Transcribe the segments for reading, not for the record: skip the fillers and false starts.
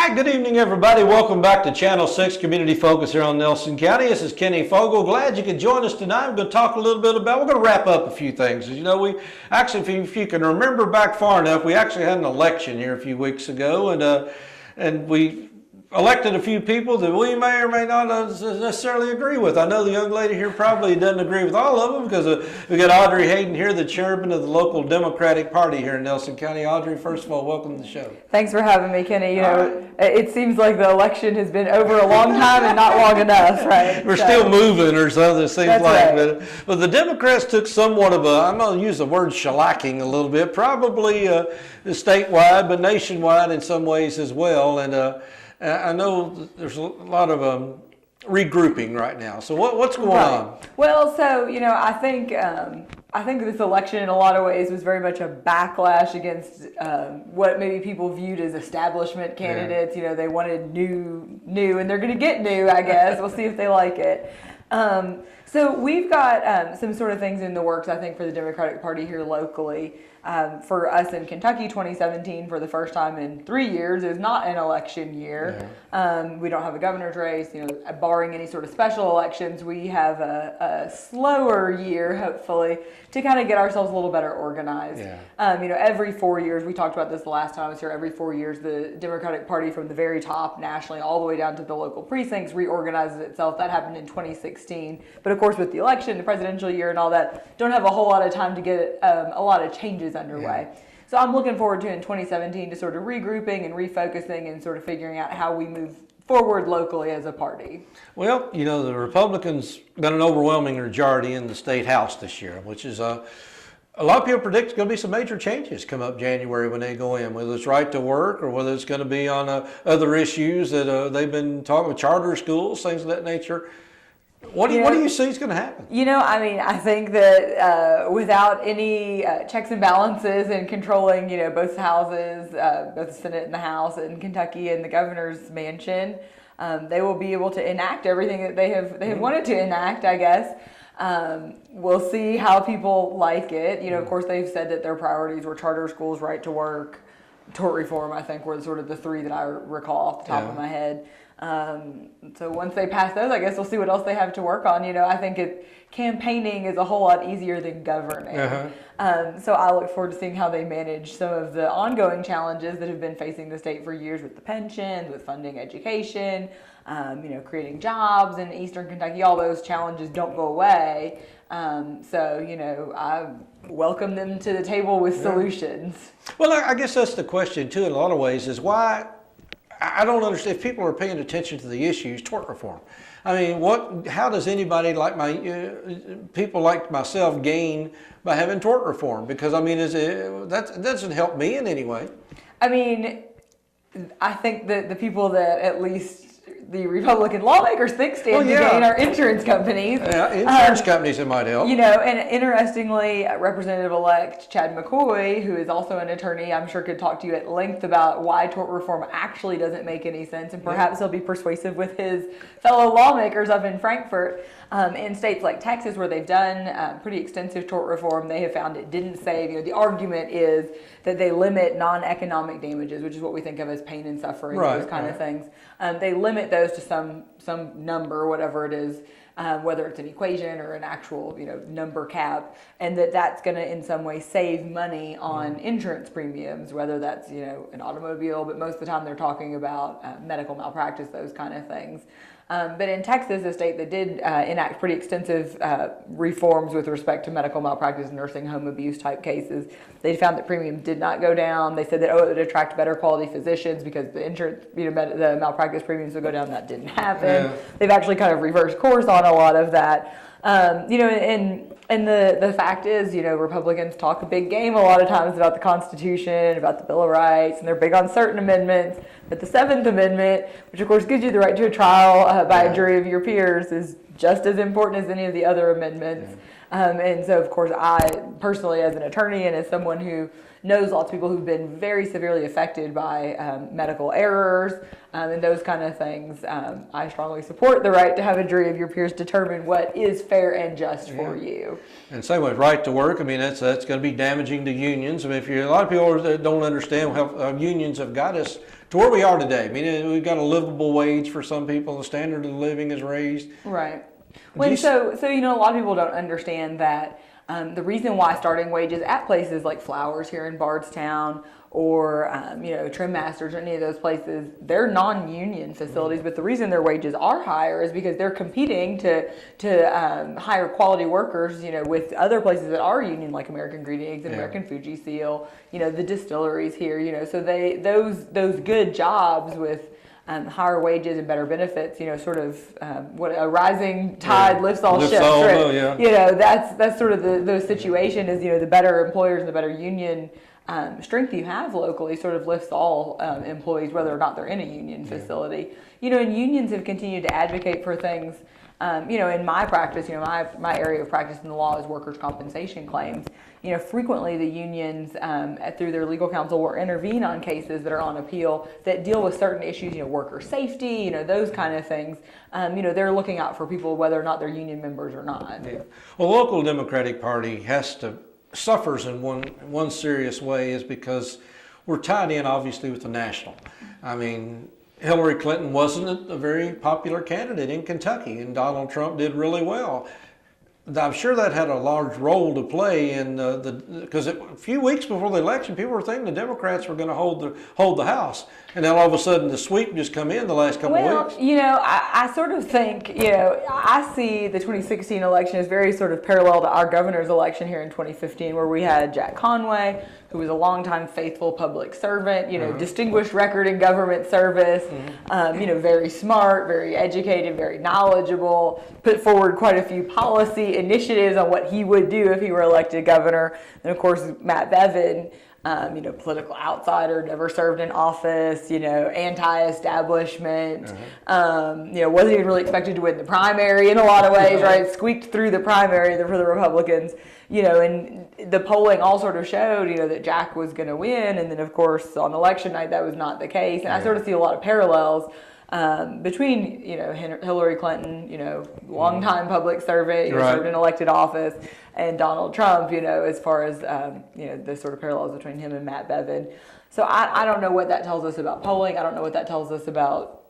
Hi, good evening, everybody. Welcome back to Channel 6 Community Focus here on Nelson County. This is Kenny Fogle. Glad you could join us tonight. We're going to talk a little bit about, we're going to wrap up a few things. You know, we actually, if you can remember back far enough, we actually had an election here a few weeks ago, and we elected a few people that we may or may not necessarily agree with. I know the young lady here probably doesn't agree with all of them because we got Audrey Hayden here, the chairman of the local Democratic Party here in Nelson County. Audrey, first of all, welcome to the show. Thanks for having me, Kenny. You know, it seems like the election has been over a long time and not long enough, right? We're still moving or something, it seems like. Right. But the Democrats took somewhat of a, I'm going to use the word shellacking a little bit, probably statewide, but nationwide in some ways as well. And I know there's a lot of regrouping right now. So what's going on? Well, so you know, I think this election in a lot of ways was very much a backlash against what maybe people viewed as establishment candidates. Yeah. You know, they wanted new, and they're going to get new. I guess we'll see if they like it. So we've got some sort of things in the works, I think, for the Democratic Party here locally. For us in Kentucky, 2017, for the first time in 3 years, is not an election year. Yeah. We don't have a governor's race. You know, barring any sort of special elections, we have a slower year, hopefully, to kind of get ourselves a little better organized. Yeah. You know, every 4 years, we talked about this the last time I was here, every 4 years, the Democratic Party from the very top nationally all the way down to the local precincts reorganizes itself. That happened in 2016. But of course, with the election, the presidential year and all that, don't have a whole lot of time to get a lot of changes underway. Yeah. So I'm looking forward to in 2017 to sort of regrouping and refocusing and sort of figuring out how we move forward locally as a party. Well, you know, the Republicans got an overwhelming majority in the state house this year, which is a lot of people predict there's going to be some major changes come up January when they go in, whether it's right to work or whether it's going to be on other issues that they've been talking about, charter schools, things of that nature. What do you see is going to happen? You know, I mean, I think that without any checks and balances and controlling, you know, both houses, both the Senate and the House in Kentucky and the governor's mansion, they will be able to enact everything that they have wanted to enact, I guess. We'll see how people like it. You know, of course, they've said that their priorities were charter schools, right to work, tort reform, I think, were sort of the three that I recall off the top of my head. So once they pass those, I guess we'll see what else they have to work on. You know, I think campaigning is a whole lot easier than governing. So I look forward to seeing how they manage some of the ongoing challenges that have been facing the state for years with the pensions, with funding education, you know, creating jobs in Eastern Kentucky. All those challenges don't go away. So, you know, I welcome them to the table with solutions. Well, I guess that's the question, too, in a lot of ways, is why I don't understand if people are paying attention to the issues, tort reform. I mean, how does anybody like people like myself gain by having tort reform? Because, I mean, that doesn't help me in any way. I mean, I think that the people that at least the Republican lawmakers think stand to gain are insurance companies. Yeah, insurance companies, it might help. You know, and interestingly, Representative-elect Chad McCoy, who is also an attorney, I'm sure could talk to you at length about why tort reform actually doesn't make any sense, and perhaps he'll be persuasive with his fellow lawmakers up in Frankfort. In states like Texas, where they've done pretty extensive tort reform, they have found it didn't save. You know, the argument is that they limit non-economic damages, which is what we think of as pain and suffering, those kind of things. They limit those to some number, whatever it is, whether it's an equation or an actual, you know, number cap, and that's going to in some way save money on insurance premiums, whether that's, you know, an automobile, but most of the time they're talking about medical malpractice, those kind of things. But in Texas, a state that did enact pretty extensive reforms with respect to medical malpractice, nursing home abuse type cases, they found that premiums did not go down. They said that, it would attract better quality physicians because the insurance, you know, the malpractice premiums would go down. That didn't happen. Yeah. They've actually kind of reversed course on a lot of that. You know, and the fact is, you know, Republicans talk a big game a lot of times about the Constitution, about the Bill of Rights, and they're big on certain amendments. But the Seventh Amendment, which of course gives you the right to a trial by a jury of your peers, is just as important as any of the other amendments. And so, of course, I personally, as an attorney and as someone who knows lots of people who've been very severely affected by medical errors and those kind of things, I strongly support the right to have a jury of your peers determine what is fair and just for you. And same with right to work. I mean, that's going to be damaging to unions. I mean, a lot of people that don't understand how unions have got us to where we are today. I mean, we've got a livable wage for some people. The standard of living is raised. Right. Well, so a lot of people don't understand that the reason why starting wages at places like Flowers here in Bardstown or Trim Masters or any of those places, they're non-union facilities, but the reason their wages are higher is because they're competing to hire quality workers, with other places that are union, like American Green Eggs and American Fuji Seal, the distilleries here, so those good jobs with higher wages and better benefits, what a rising tide lifts all ships. That's sort of the situation is, the better employers and the better union strength you have locally sort of lifts all employees, whether or not they're in a union facility. And unions have continued to advocate for things. In my practice, my area of practice in the law is workers' compensation claims. Frequently the unions, through their legal counsel, will intervene on cases that are on appeal that deal with certain issues, worker safety, those kind of things. They're looking out for people whether or not they're union members or not. Yeah. Well, the local Democratic Party suffers in one serious way is because we're tied in, obviously, with the national. I mean, Hillary Clinton wasn't a very popular candidate in Kentucky, and Donald Trump did really well. I'm sure that had a large role to play in because a few weeks before the election, people were thinking the Democrats were going to hold the House, and then all of a sudden the sweep just come in the last couple of weeks. I sort of think, I see the 2016 election as very sort of parallel to our governor's election here in 2015, where we had Jack Conway, who was a longtime faithful public servant, distinguished record in government service, very smart, very educated, very knowledgeable, put forward quite a few policy initiatives on what he would do if he were elected governor. And of course, Matt Bevin, political outsider, never served in office, anti-establishment, wasn't even really expected to win the primary in a lot of ways, right? Squeaked through the primary for the Republicans, and the polling all sort of showed, that Jack was going to win. And then, of course, on election night, that was not the case. And I sort of see a lot of parallels between, Hillary Clinton, longtime public servant, served in elected office, and Donald Trump, as far as, the sort of parallels between him and Matt Bevin. So I don't know what that tells us about polling. I don't know what that tells us about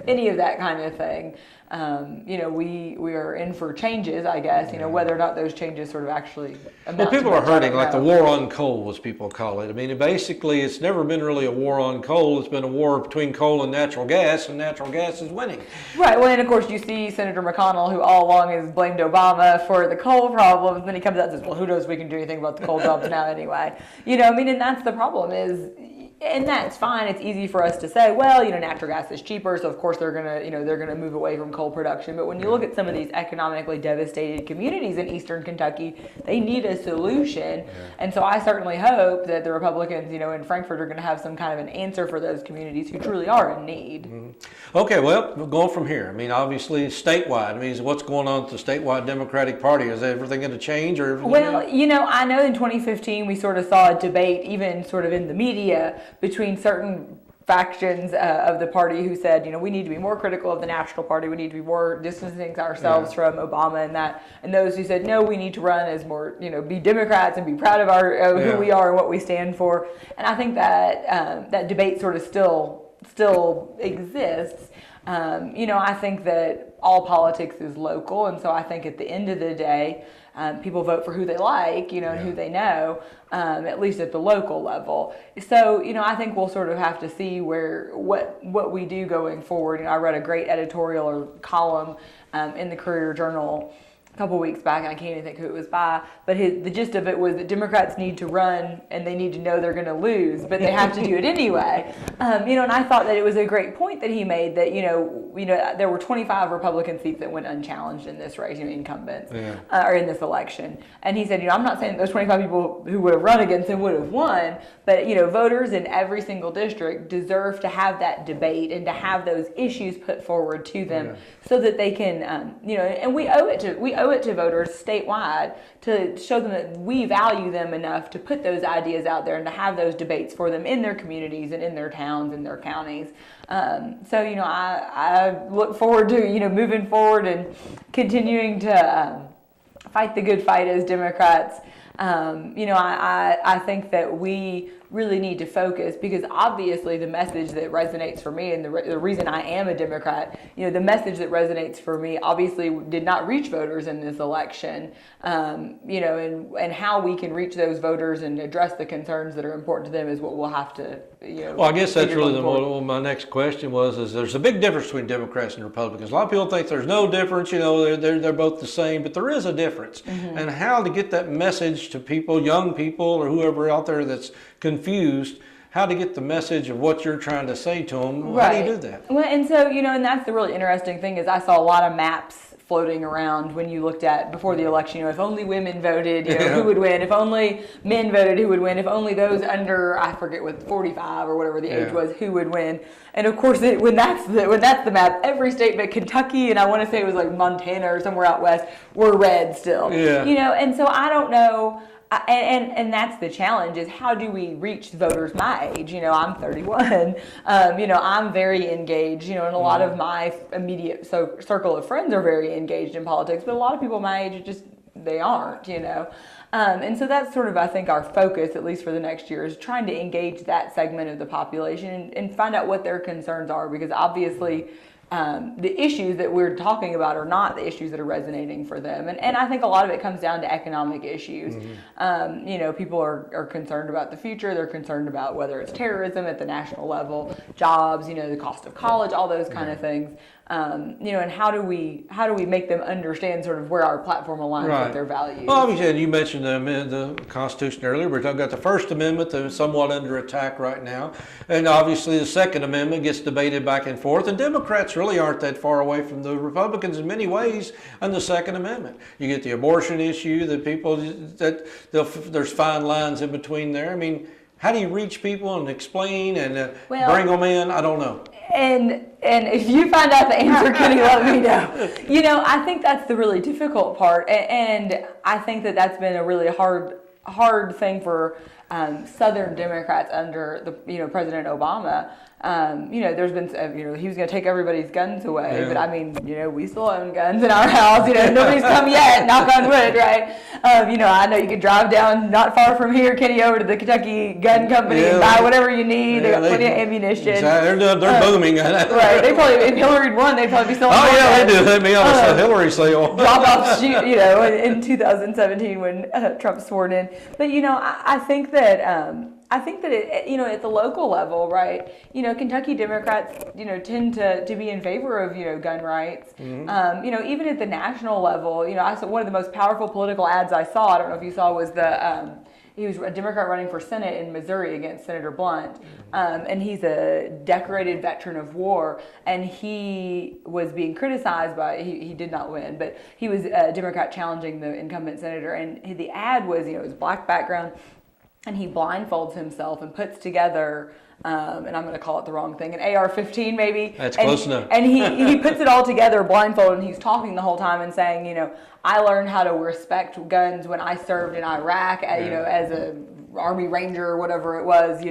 any of that kind of thing. We are in for changes, I guess, whether or not those changes sort of actually amount. Well, people are hurting, like the war on coal, as people call it. I mean, basically, it's never been really a war on coal. It's been a war between coal and natural gas is winning. Right. Well, and of course, you see Senator McConnell, who all along has blamed Obama for the coal problems. Then he comes out and says, well, who knows if we can do anything about the coal jobs now anyway. And that's the problem is, and that's fine. It's easy for us to say, well, natural gas is cheaper, so of course they're gonna move away from coal production. But when you look at some of these economically devastated communities in eastern Kentucky, they need a solution. And so I certainly hope that the Republicans, in Frankfort, are going to have some kind of an answer for those communities who truly are in need. Okay, well, going from here. I mean, obviously, statewide. I mean, what's going on with the statewide Democratic Party? Is everything going to change, or? Well, I know in 2015 we sort of saw a debate, even sort of in the media, between certain factions of the party who said, we need to be more critical of the National Party. We need to be more distancing ourselves from Obama and that. And those who said, no, we need to run as more, be Democrats and be proud of our who we are and what we stand for. And I think that that debate sort of still exists. I think that all politics is local, and so I think at the end of the day, people vote for who they like, and who they know, at least at the local level. So, I think we'll sort of have to see what we do going forward. I read a great editorial or column in the Courier Journal a couple weeks back, and I can't even think who it was by, but the gist of it was that Democrats need to run and they need to know they're going to lose, but they have to do it anyway. And I thought that it was a great point that he made that, there were 25 Republican seats that went unchallenged in this race, incumbents, or in this election. And he said, I'm not saying those 25 people who would have run against him would have won, but, voters in every single district deserve to have that debate and to have those issues put forward to them so that they can, and we owe it to voters statewide to show them that we value them enough to put those ideas out there and to have those debates for them in their communities and in their towns and their counties. So, I look forward to, moving forward and continuing to fight the good fight as Democrats. I think that we really need to focus, because obviously the message that resonates for me, and the reason I am a Democrat, the message that resonates for me obviously did not reach voters in this election, and how we can reach those voters and address the concerns that are important to them is what we'll have to, Well, I guess that's really my next question is there's a big difference between Democrats and Republicans. A lot of people think there's no difference, they're both the same, but there is a difference. Mm-hmm. And how to get that message to people, young people or whoever out there that's confused, how to get the message of what you're trying to say to them. Right. How do you do that? Well, and so, and that's the really interesting thing is I saw a lot of maps floating around when you looked at before the election, if only women voted, who would win, if only men voted, who would win, if only those under, I forget what, 45 or whatever the age was, who would win. And of course, when that's the map, every state but Kentucky, and I want to say it was like Montana or somewhere out west, were red still. Yeah. And so I don't know. And that's the challenge, is how do we reach voters my age? I'm 31. I'm very engaged, and a lot of my immediate circle of friends are very engaged in politics, but a lot of people my age, they aren't, and so that's sort of, I think, our focus, at least for the next year, is trying to engage that segment of the population and find out what their concerns are, because obviously the issues that we're talking about are not the issues that are resonating for them. And I think a lot of it comes down to economic issues. Mm-hmm. People are concerned about the future. They're concerned about whether it's terrorism at the national level, jobs, the cost of college, all those kind of things. And how do we make them understand sort of where our platform aligns with their values? Well, obviously, you mentioned the Constitution earlier. We're talking about the First Amendment that's somewhat under attack right now, and obviously the Second Amendment gets debated back and forth. And Democrats really aren't that far away from the Republicans in many ways on the Second Amendment. You get the abortion issue, there's fine lines in between there. I mean, how do you reach people and explain and bring them in? I don't know. And if you find out the answer, Kenny, let me know. I think that's the really difficult part, and I think that's been a really hard thing for Southern Democrats under the President Obama. There's been he was going to take everybody's guns away, but I mean we still own guns in our house. Nobody's come yet, knock on wood, right? I know you could drive down not far from here, Kenny, over to the Kentucky Gun Company and buy whatever you need. They got plenty of ammunition. They're booming. Right? They probably, if Hillary won, they'd probably be selling. Oh yeah, they do. They'd be on a Hillary sale. Drop off shoot, in 2017 when Trump sworn in. But I think that. It, at the local level, right, Kentucky Democrats, tend to be in favor of, gun rights. Mm-hmm. Even at the national level, I saw one of the most powerful political ads I saw, I don't know if you saw, was he was a Democrat running for Senate in Missouri against Senator Blunt. And he's a decorated veteran of war, and he was being criticized he did not win, but he was a Democrat challenging the incumbent senator, and the ad was, it was black background, and he blindfolds himself and puts together, and I'm going to call it the wrong thing, an AR-15 maybe. That's close enough. And he puts it all together blindfolded, and he's talking the whole time and saying, I learned how to respect guns when I served in Iraq, as a Army Ranger or whatever it was,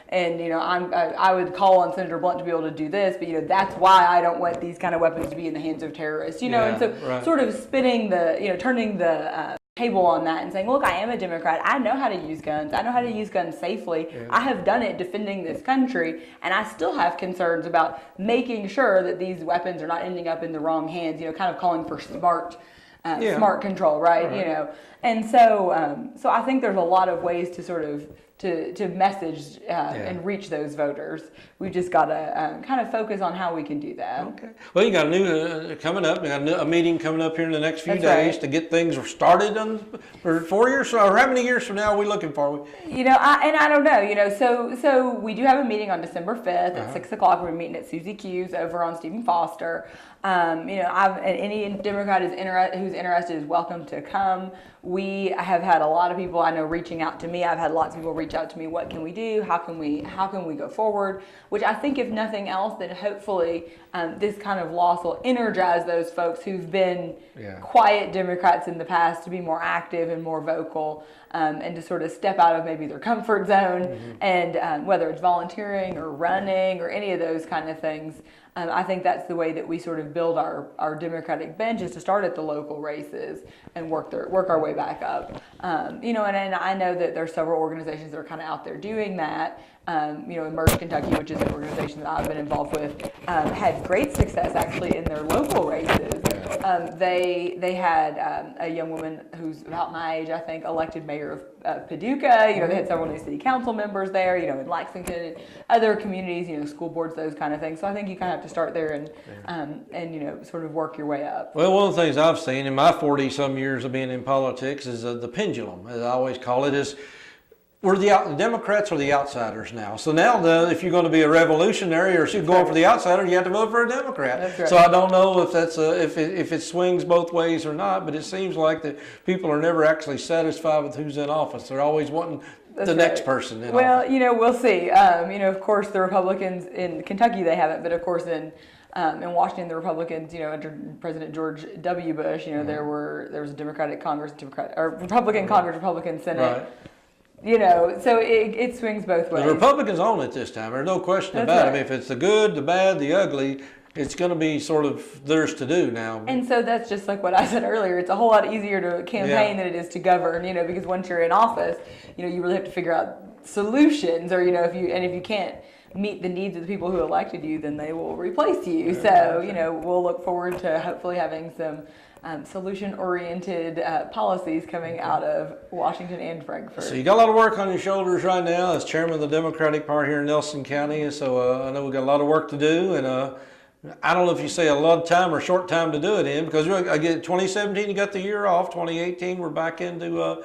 and I would call on Senator Blunt to be able to do this, but that's why I don't want these kind of weapons to be in the hands of terrorists, and so sort of spinning turning the table on that and saying, look, I am a Democrat. I know how to use guns. I know how to use guns safely. Yeah. I have done it defending this country, and I still have concerns about making sure that these weapons are not ending up in the wrong hands, kind of calling for smart control, right? And so I think there's a lot of ways to sort of to message and reach those voters. We've just got to kind of focus on how we can do that. Okay. Well, you got a new coming up. You got a meeting coming up here in the next few days to get things started for 4 years. Or how many years from now are we looking for? I don't know. So we do have a meeting on December 5th at 6 o'clock. We're meeting at Susie Q's over on Stephen Foster. Any Democrat who's interested is welcome to come. We have had a lot of people I know reaching out to me. I've had lots of people reach out to me. What can we do? How can we go forward? Which I think, if nothing else, then hopefully this kind of loss will energize those folks who've been quiet Democrats in the past to be more active and more vocal, and to sort of step out of maybe their comfort zone, and whether it's volunteering or running or any of those kind of things. I think that's the way that we sort of build our Democratic bench, is to start at the local races and work our way back up. And I know that there's several organizations that are kind of out there doing that. Emerge Kentucky, which is an organization that I've been involved with, had great success actually in their local races. They had a young woman who's about my age, I think, elected mayor of Paducah. They had several new city council members there, in Lexington and other communities, school boards, those kind of things. So I think you kind of have to start there and sort of work your way up. Well, one of the things I've seen in my 40-some years of being in politics is the pendulum, as I always call it, is we're the Democrats are the outsiders now. So now, if you're going to be a revolutionary or going for the outsider, you have to vote for a Democrat. That's right. So I don't know if that's if it swings both ways or not, but it seems like that people are never actually satisfied with who's in office. They're always wanting the next person in office. Well, we'll see. Of course, the Republicans in Kentucky, they haven't, but of course in Washington, the Republicans, under President George W. Bush, there was a Democratic Congress, Republican Congress, Republican Senate. Right. So it swings both ways. The Republicans own it this time. There's no question about it. I mean, if it's the good, the bad, the ugly, it's going to be sort of theirs to do now. And so that's just like what I said earlier. It's a whole lot easier to campaign than it is to govern, because once you're in office, you really have to figure out solutions, or if you can't meet the needs of the people who elected you, then they will replace you. So, we'll look forward to hopefully having some solution-oriented policies coming out of Washington and Frankfort. So you got a lot of work on your shoulders right now as chairman of the Democratic Party here in Nelson County. So I know we've got a lot of work to do, and I don't know if you say a lot of time or short time to do it in, because I get 2017 you got the year off. 2018 we're back into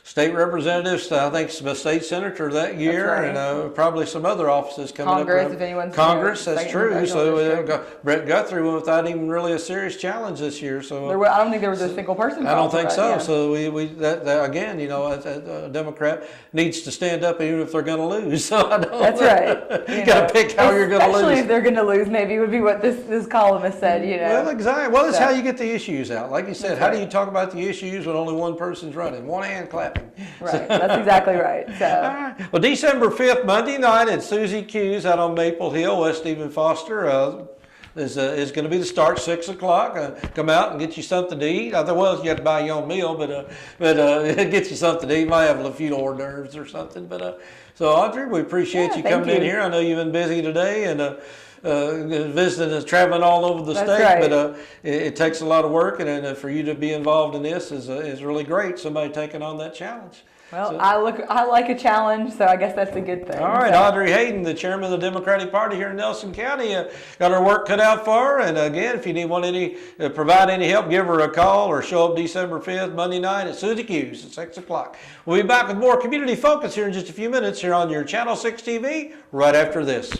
state representatives, I think some state senator that year, right. And probably some other offices coming Congress, up. if anyone's Congress, that's true. So Brett Guthrie went without even really a serious challenge this year. So I don't think there was a single person. I don't think so. Yeah. So that again, a Democrat needs to stand up even if they're going to lose. So I don't. That's right. You got to pick how you're going to lose. Especially if they're going to lose, maybe would be what this columnist said. Well, exactly. Well, it's how you get the issues out. Like you said, how do you talk about the issues when only one person's running, one hand clapping? Right. That's exactly right. So. All right. Well, December 5th, Monday night at Susie Q's out on Maple Hill, West Stephen Foster, is going to be the start, 6 o'clock. Come out and get you something to eat. Otherwise, you have to buy your own meal, but get you something to eat. You might have a few hors d'oeuvres or something. So, Audrey, we appreciate you coming in here. I know you've been busy today and visiting and traveling all over the state, right. But it takes a lot of work, and for you to be involved in this is really great. Somebody taking on that challenge. Well, so, I like a challenge, so I guess that's a good thing. All right, Audrey Hayden, the chairman of the Democratic Party here in Nelson County, got her work cut out for her. And again, if you provide any help, give her a call or show up December 5th, Monday night at Susie Q's at 6 o'clock. We'll be back with more Community Focus here in just a few minutes here on your Channel 6 TV right after this.